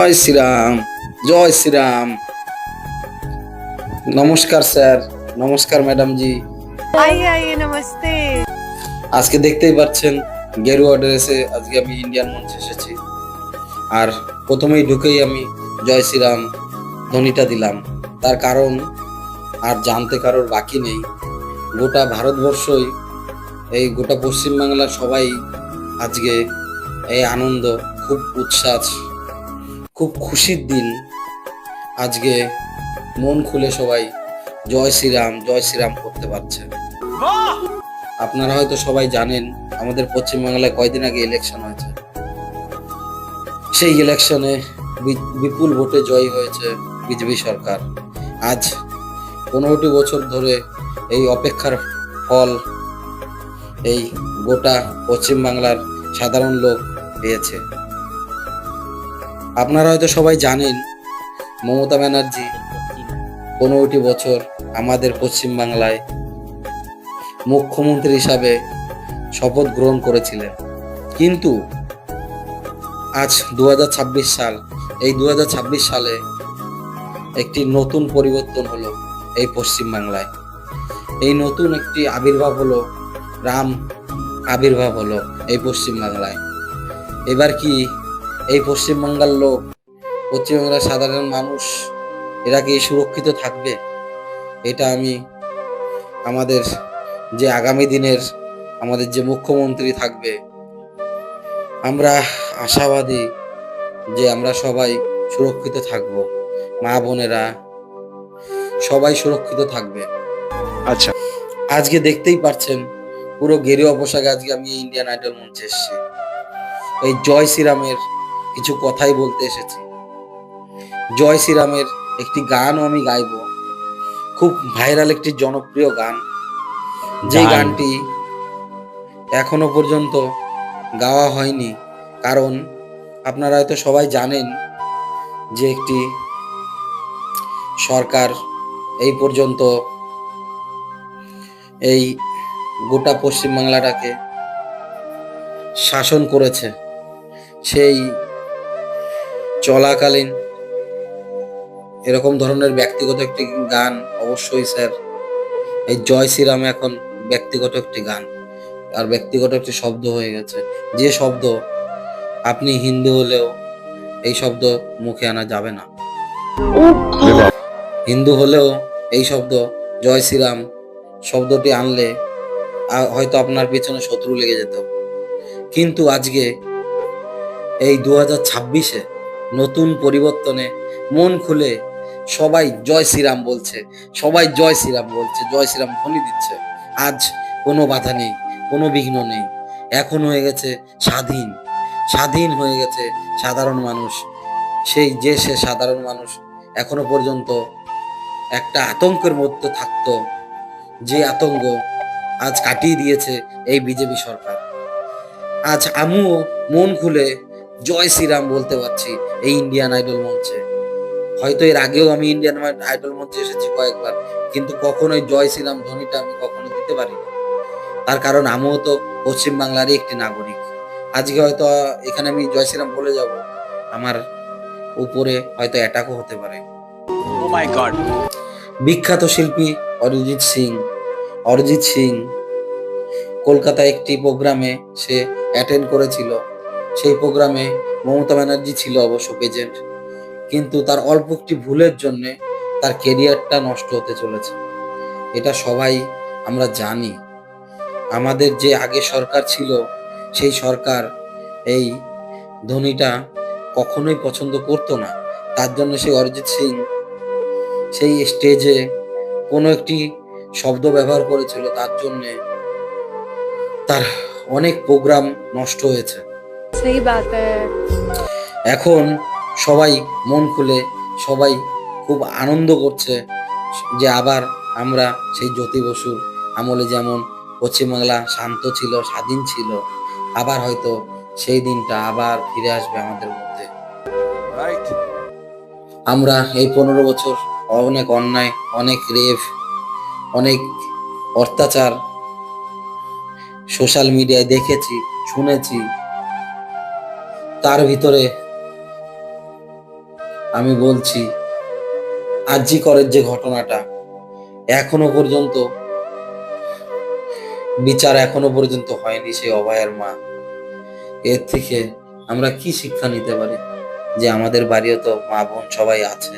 জয় শ্রীরাম, জয় শ্রীরাম। নমস্কার স্যার, নমস্কার ম্যাডাম জি। आइए आइए नमस्ते। আজকে দেখতেই পাচ্ছেন গেরুয়া ড্রেসে আজকে আমি ইন্ডিয়ান মঞ্চে এসেছি। আর প্রথমেই ঢুকেই আমি জয় শ্রীরাম ধ্বনিটা দিলাম। তার কারণ আর জানতে কারোর বাকি নেই। গোটা ভারতবর্ষই, এই গোটা পশ্চিমবাংলার সবাই আজকে এই আনন্দ, খুব উচ্ছ্বাস, খুব খুশির দিন। আজকে মন খুলে সবাই জয় শ্রীরাম জয় শ্রীরাম করতে পারছে। আপনারা হয়তো সবাই জানেন আমাদের পশ্চিমবাংলায় কয়দিন আগে ইলেকশন হয়েছে। সেই ইলেকশনে বিপুল ভোটে জয়ী হয়েছে বিজেপি সরকার। আজ 15টি বছর ধরে এই অপেক্ষার ফল এই গোটা পশ্চিমবাংলার সাধারণ লোক পেয়েছে। আপনারা হয়তো সবাই জানেন মমতা ব্যানার্জি 15টি বছর আমাদের পশ্চিমবাংলায় মুখ্যমন্ত্রী হিসাবে শপথ গ্রহণ করেছিলেন। কিন্তু আজ 2026 সাল, এই 2026 সালে একটি নতুন পরিবর্তন হলো এই পশ্চিমবাংলায়। এই নতুন একটি আবির্ভাব হলো, রাম আবির্ভাব হলো এই পশ্চিমবাংলায়। এবার কি এই পশ্চিমবাংলার লোক, পশ্চিমবাংলার সাধারণ মানুষ, এরা কি সুরক্ষিত থাকবে? এটা আমি আমাদের যে আগামী দিনের আমাদের যে মুখ্যমন্ত্রী থাকবে, আমরা আশাবাদী যে আমরা সবাই সুরক্ষিত থাকব, মা বোনেরা সবাই সুরক্ষিত থাকবে। আচ্ছা, আজকে দেখতেই পাচ্ছেন পুরো গেরুয়া পোশাকে আজকে আমি ইন্ডিয়ান আইডল মঞ্চে এসেছি। এই জয় শ্রীরামের কিছু কথাই বলতে এসেছি। জয় শ্রীরামের একটি গানও আমি গাইব, খুব ভাইরাল একটি জনপ্রিয় গান, যে গানটি এখনো পর্যন্ত গাওয়া হয়নি। কারণ আপনারা হয়তো সবাই জানেন যে একটি সরকার এই পর্যন্ত এই গোটা পশ্চিমবাংলাটাকে শাসন করেছে। সেই চলাকালীন এরকম ধরনের ব্যক্তিগত একটি গান অবশ্যই স্যার, এই জয় শ্রীরাম এখন ব্যক্তিগত একটি গান আর ব্যক্তিগত একটি শব্দ হয়ে গেছে। যে শব্দ আপনি হিন্দু হলেও এই শব্দ মুখে আনা যাবে না। হিন্দু হলেও এই শব্দ জয় শ্রীরাম শব্দটি আনলে হয়তো আপনার পেছনে শত্রু লেগে যেত। কিন্তু আজকে এই 2026-এ নতুন পরিবর্তনে মন খুলে সবাই জয় শ্রীরাম বলছে, সবাই জয় শ্রীরাম বলছে, জয় শ্রীরাম ধ্বনি দিচ্ছে। আজ কোনো বাধা নেই, কোনো বিঘ্ন নেই। এখন হয়ে গেছে স্বাধীন, স্বাধীন হয়ে গেছে সাধারণ মানুষ। সে সাধারণ মানুষ এখনো পর্যন্ত একটা আতঙ্কের মধ্যে থাকতো, যে আতঙ্ক আজ কাটিয়ে দিয়েছে এই বিজেপি সরকার। আজ আমিও মন খুলে জয় শ্রীরাম বলতে পারছি এই ইন্ডিয়ান আইডল মঞ্চে। হয়তো এর আগেও আমি ইন্ডিয়ান আইডল মঞ্চে এসেছি কয়েকবার, কিন্তু কখনোই জয় শ্রীরাম ধ্বনিটা আমি কখনো দিতে পারিনি। তার কারণ আমিও তো পশ্চিমবাংলারই একটি নাগরিক। আজকে হয়তো এখানে আমি জয় শ্রীরাম বলে যাব, আমার উপরে হয়তো অ্যাটাকও হতে পারে। ও মাই গড। বিখ্যাত শিল্পী অরিজিৎ সিং কলকাতায় একটি প্রোগ্রামে সে অ্যাটেন্ড করেছিল। সেই প্রোগ্রামে মমতা ব্যানার্জি ছিল অবশ্য প্রেজেন্ট, কিন্তু তার অল্প একটি ভুলের জন্য তার কেরিয়ারটা নষ্ট হতে চলেছে। এটা সবাই আমরা জানি। আমাদের যে আগে সরকার ছিল, সেই সরকার এই ধ্বনিটা কখনোই পছন্দ করতো না। তার জন্য সেই অরিজিৎ সিং সেই স্টেজে কোনো একটি শব্দ ব্যবহার করেছিল, তার জন্যে তার অনেক প্রোগ্রাম নষ্ট হয়েছে। सही बात है। এখন সবাই মন খুলে সবাই খুব আনন্দ করছে যে আবার আমরা সেই জ্যোতি বসুর আমলে যেমন পশ্চিমবাংলা শান্ত ছিল, স্বাধীন ছিল, আবার হয়তো সেই দিনটা আবার ফিরে আসবে আমাদের মধ্যে। আমরা এই 15 বছর অনেক অন্যায়, অনেক রেপ, অনেক অত্যাচার সোশ্যাল মিডিয়ায় দেখেছি, শুনেছি। তার ভিতরে আমি বলছি, আরজি করের যে ঘটনাটা, এখনো পর্যন্ত বিচার হয়নি সেই অভয়ার মা। এর থেকে আমরা কি শিক্ষা নিতে পারি? যে আমাদের বাড়িও তো মা বোন সবাই আছে,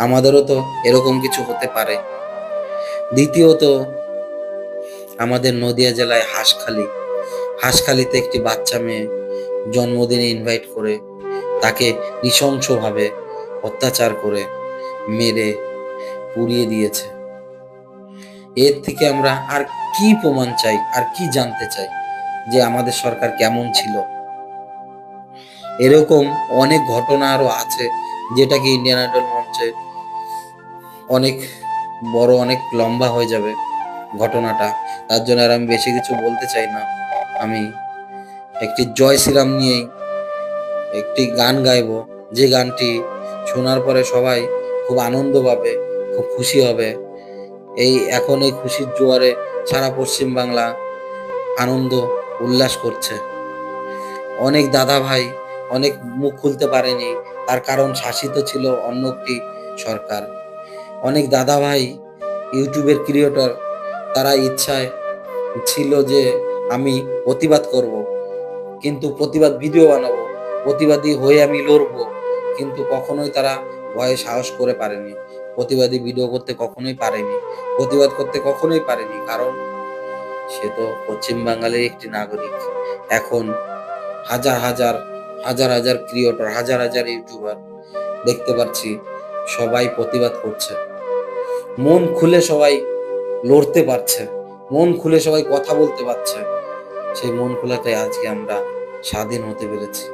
আমাদেরও তো এরকম কিছু হতে পারে। দ্বিতীয়ত, আমাদের নদিয়া জেলায় হাঁসখালিতে একটি বাচ্চা মেয়ে জন্মদিনে ইনভাইট করে তাকে নৃশংসভাবে অত্যাচার করে মেরে পুড়িয়ে দিয়েছে। এর থেকে আমরা আর কি প্রমাণ চাই, আর কি জানতে চাই যে আমাদের সরকার কেমন ছিল? এরকম অনেক ঘটনা আরো আছে, যেটাকে ইন্ডিয়ান আইডল মঞ্চে অনেক বড়, অনেক লম্বা হয়ে যাবে ঘটনাটা। তার জন্য আর আমি বেশি কিছু বলতে চাই না। আমি একটি জয় শ্রীরাম নিয়েই একটি গান গাইবো, যে গানটি শোনার পরে সবাই খুব আনন্দ পাবে, খুব খুশি হবে। এখন এই খুশির জোয়ারে সারা পশ্চিম বাংলা আনন্দ উল্লাস করছে। অনেক দাদা ভাই অনেক মুখ খুলতে পারেনি, তার কারণ শাসিত ছিল অন্য একটি সরকার। অনেক দাদা ভাই ইউটিউবের ক্রিয়েটর, তারা ইচ্ছায় ছিল যে আমি প্রতিবাদ করব, কিন্তু প্রতিবাদ ভিডিও বানাবো, প্রতিবাদী হয়ে আমি লড়বো, কিন্তু কখনোই তারা ভয়ে সাহস করে পারেনি। প্রতিবাদী ভিডিও করতে কখনোই পারেনি, প্রতিবাদ করতে কখনোই পারেনি, কারণ সে তো পশ্চিম বাঙালির একটি নাগরিক। এখন হাজার হাজার ক্রিয়েটর, হাজার ইউটিউবার দেখতে পাচ্ছি সবাই প্রতিবাদ করছে, মন খুলে সবাই লড়তে পারছে, মন খুলে সবাই কথা বলতে পারছে। সেই মন খোলাটাই আজকে আমরা স্বাধীন হতে পেরেছি।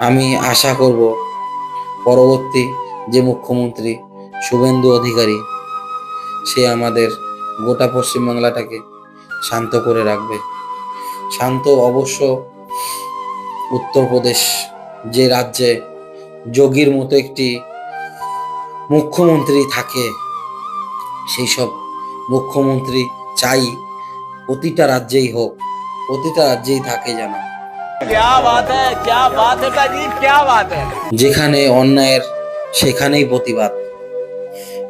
আমি আশা করব পরবর্তী যে মুখ্যমন্ত্রী শুভেন্দু অধিকারী, সে আমাদের গোটা পশ্চিমবাংলাটাকে শান্ত করে রাখবে। শান্ত অবশ্য উত্তরপ্রদেশ, যে রাজ্যে যোগীর মতো একটি মুখ্যমন্ত্রী থাকে, সেই সব মুখ্যমন্ত্রী চাই প্রতিটা রাজ্যেই হোক, প্রতিটা রাজ্যেই থাকে যেন। क्या बात है काजी, क्या बात है। যেখানে অন্যায়ের সেখানেই প্রতিবাদ,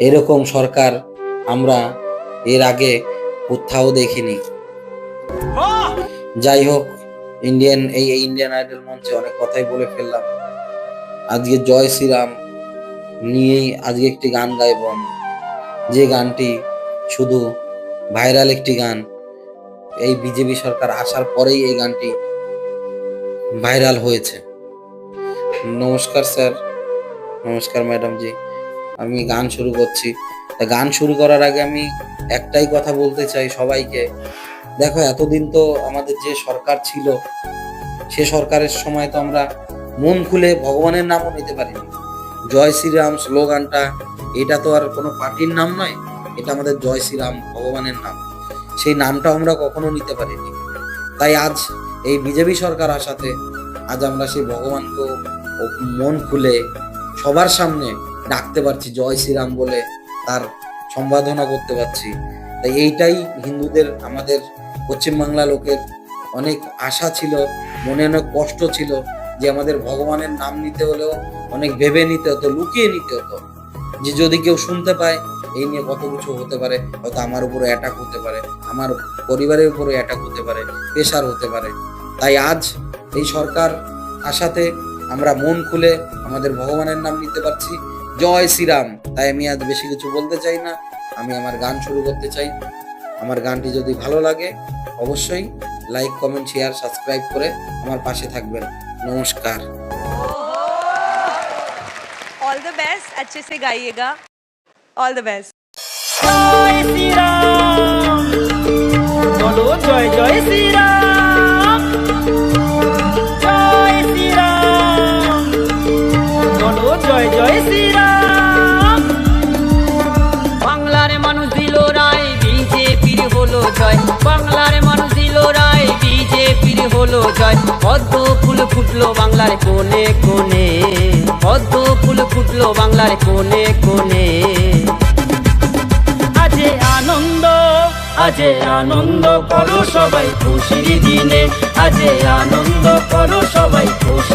এরকম সরকার আমরা এর আগে কোথাও দেখিনি। যাই হোক, ইন্ডিয়ান আইডল মঞ্চে অনেক কথাই বলে ফেললাম। আজকে জয় শ্রীরাম নিয়েই আজকে একটি গান গাইব আমি, যে গানটি শুধু ভাইরাল একটি গান। এই বিজেপি সরকার আসার পরেই এই গানটি ভাইরাল হয়েছে। নমস্কার স্যার, নমস্কার ম্যাডাম জি। আমি গান শুরু করছি। তা গান শুরু করার আগে আমি একটাই কথা বলতে চাই সবাইকে। দেখো, এতদিন তো আমাদের যে সরকার ছিল, সে সরকারের সময় তো আমরা মন খুলে ভগবানের নামও নিতে পারিনি। জয় শ্রীরাম স্লোগানটা, এটা তো আর কোনো পার্টির নাম নয়, এটা আমাদের জয় শ্রীরাম ভগবানের নাম। সেই নামটা আমরা কখনো নিতে পারিনি। তাই আজ এই বিজেপি সরকার আসাতে আজ আমরা সেই ভগবানকে মন খুলে সবার সামনে ডাকতে পারছি, জয় শ্রীরাম বলে তার সম্বোধনা করতে পারছি। তাই এইটাই হিন্দুদের, আমাদের পশ্চিমবাংলা লোকের অনেক আশা ছিল, মনে অনেক কষ্ট ছিল যে আমাদের ভগবানের নাম নিতে হলেও অনেক ভেবে নিতে হতো, লুকিয়ে নিতে হতো, যে যদি কেউ শুনতে পায় এই নিয়ে কত কিছু হতে পারে, হয়তো আমার উপরে অ্যাটাক হতে পারে, আমার পরিবারের উপরে অ্যাটাক হতে পারে, প্রেশার হতে পারে। তাই আজ এই সরকার আসাতে আমরা মন খুলে আমাদের ভগবানের নাম নিতে পারছি, জয় শ্রীরাম। তাই আমি আজ বেশি কিছু বলতে চাই না, আমি আমার গান শুরু করতে চাই। আমার গানটি যদি ভালো লাগে অবশ্যই লাইক, কমেন্ট, শেয়ার, সাবস্ক্রাইব করে আমার পাশে থাকবেন। নমস্কার। ऑल द बेस्ट, अच्छे से गाइएगा। All the best. জয় শ্রীরাম, বলো জয় জয় শ্রীরাম, জয় শ্রীরাম, বলো জয় জয় শ্রীরাম। বাংলার মানুষ দিল রায়, বিজেপির হলো জয়। বাংলার মানুষ দিল রায়, বিজেপির হলো জয়। পদ্ম ফুল ফুটলো বাংলার কোণে কোণে, পদ্ম ফুল ফুটলো বাংলার কোণে কোণে। আজে আনন্দ করো সবাই খুশির দিনে, আজে আনন্দ করো সবাই খুশির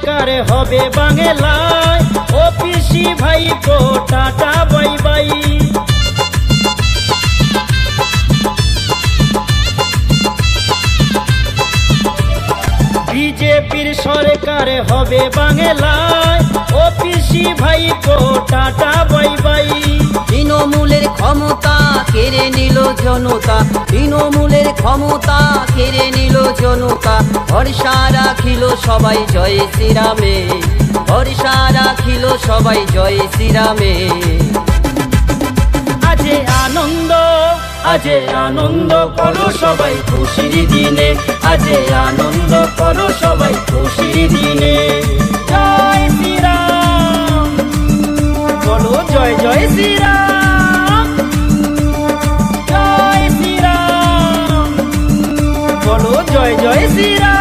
সরকার হবে বাংলায়, ও পিসি ভাইপো টাটা বাই বাই। বিজেপির সরকার হবে বাংলায়, ও পিসি ভাইপো টাটা বাই বাই। তৃণমূলের ক্ষমতা কেড়ে নিল জনতা, তৃণমূলের ক্ষমতা কেড়ে নিল জনতা। ভরসা রাখিল সবাই জয় শ্রীরামে, ভরসা রাখিল সবাই জয় শ্রীরামে। আজে আনন্দ, আজে আনন্দ করো সবাই খুশির দিনে, আজে আনন্দ করো সবাই খুশির দিনে। জয় শ্রীরাম, বলো জয় জয় শ্রীরাম, জয় শ্রীরাম, বলো জয় জয় শ্রীরাম।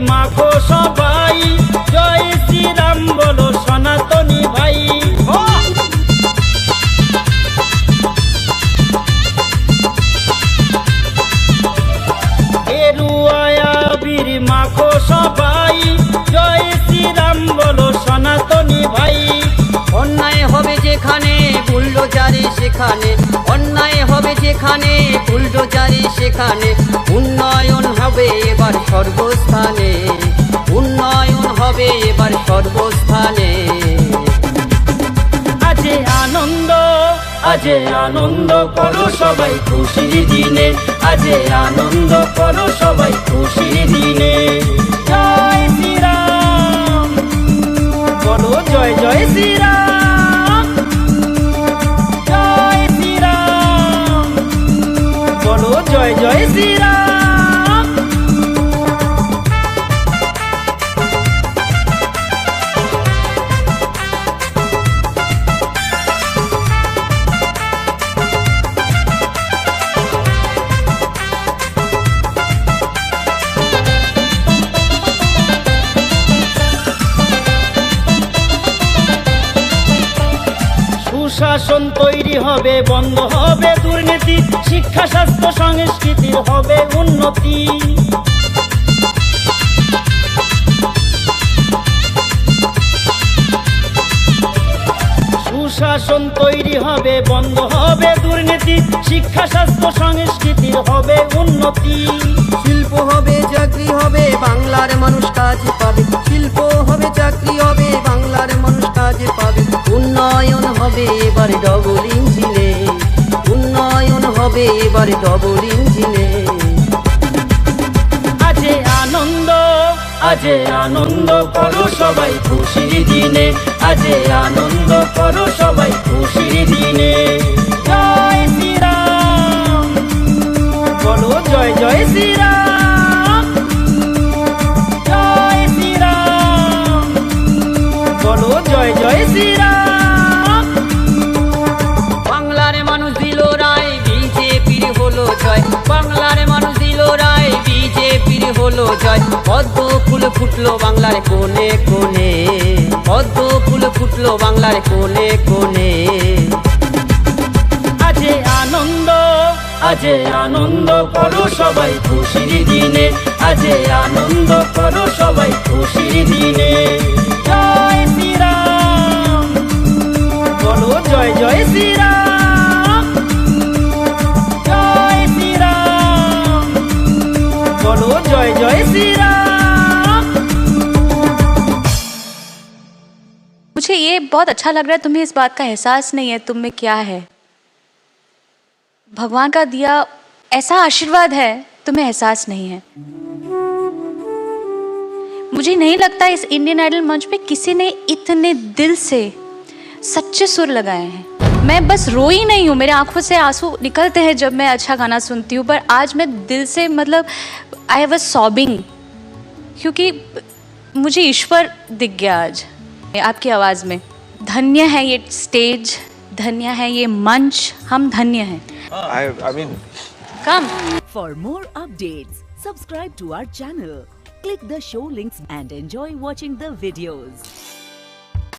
মাখো সবাই জয় শ্রীরাম বলো সনাতনী ভাই। এরুয়ায়া বীর মাখো সবাই জয় শ্রীরাম বলো সনাতনী ভাই। অন্যায় হবে যেখানে বুলডোজারে সেখানে, অন্যায় হবে যেখানে বুলডোজারে সেখানে। উন্নয়ন হবে এবার সর্বস্থানে, উন্নয়ন হবে এবার সর্বস্থানে। আজে আনন্দ, আজে আনন্দ করো সবাই খুশির দিনে, আজে আনন্দ করো সবাই খুশির দিনে। জয় শ্রীরাম, বলো জয় জয় শ্রীরাম, জয় শ্রীরাম, বলো জয় জয় শ্রীরাম। সুশাসন তৈরি হবে, বন্ধ হবে দুর্নীতি, শিক্ষা স্বাস্থ্য সংস্কৃতির হবে উন্নতি। সুশাসন তৈরি হবে, বন্ধ হবে দুর্নীতি, শিক্ষা স্বাস্থ্য সংস্কৃতির হবে উন্নতি। শিল্প হবে, চাকরি হবে, বাংলার মানুষ কাজ পাবে। শিল্প হবে, চাকরি হবে, বাংলার মানুষ কাজ পাবে। উন্নয়ন হবে এবার ডবল ইঞ্জিনে, উন্নয়ন হবে এবার ডবল ইঞ্জিনে। আজে আনন্দ, আজে আনন্দ করো সবাই খুশির দিনে, আজে আনন্দ করো সবাই খুশির দিনে। জয় শ্রীরাম, বলো জয় জয় শ্রীরাম, জয় শ্রীরাম, বলো জয় জয় শ্রীরাম। বাংলার মানুষ দিল রায়, বিজেপির হলো জয়। বাংলার মানুষ দিল রায়, বিজেপির হলো জয়। পদ্ম ফুল ফুটলো বাংলার কোণে কোণে, পদ্ম ফুল ফুটলো বাংলার কোণে কোণে। আজে আনন্দ, আজে আনন্দ করো সবাই খুশির দিনে, আজে আনন্দ করো সবাই খুশির দিনে। জয় শ্রীরাম, বলো জয় জয় শ্রীরাম, জয় শ্রীরাম, বলো জয় জয় শ্রীরাম। मुझे ये बहुत अच्छा लग रहा है, तुम्हें इस बात का एहसास नहीं है तुम में क्या है। भगवान का दिया ऐसा आशीर्वाद है, तुम्हें एहसास नहीं है। मुझे नहीं लगता इस इंडियन आइडल मंच पे किसी ने इतने दिल से सच्चे सुर लगाए हैं। मैं बस रोई नहीं हूँ, मेरे आंखों से आंसू निकलते हैं जब मैं अच्छा गाना सुनती हूँ, पर आज मैं दिल से मतलब आई वाज सॉबिंग, क्योंकि मुझे ईश्वर दिख गया आज आपकी आवाज़ में। धन्य है ये स्टेज धन्य है ये मंच, हम धन्य हैं। I mean, come For more updates, subscribe to our channel, click the show links and enjoy watching the videos.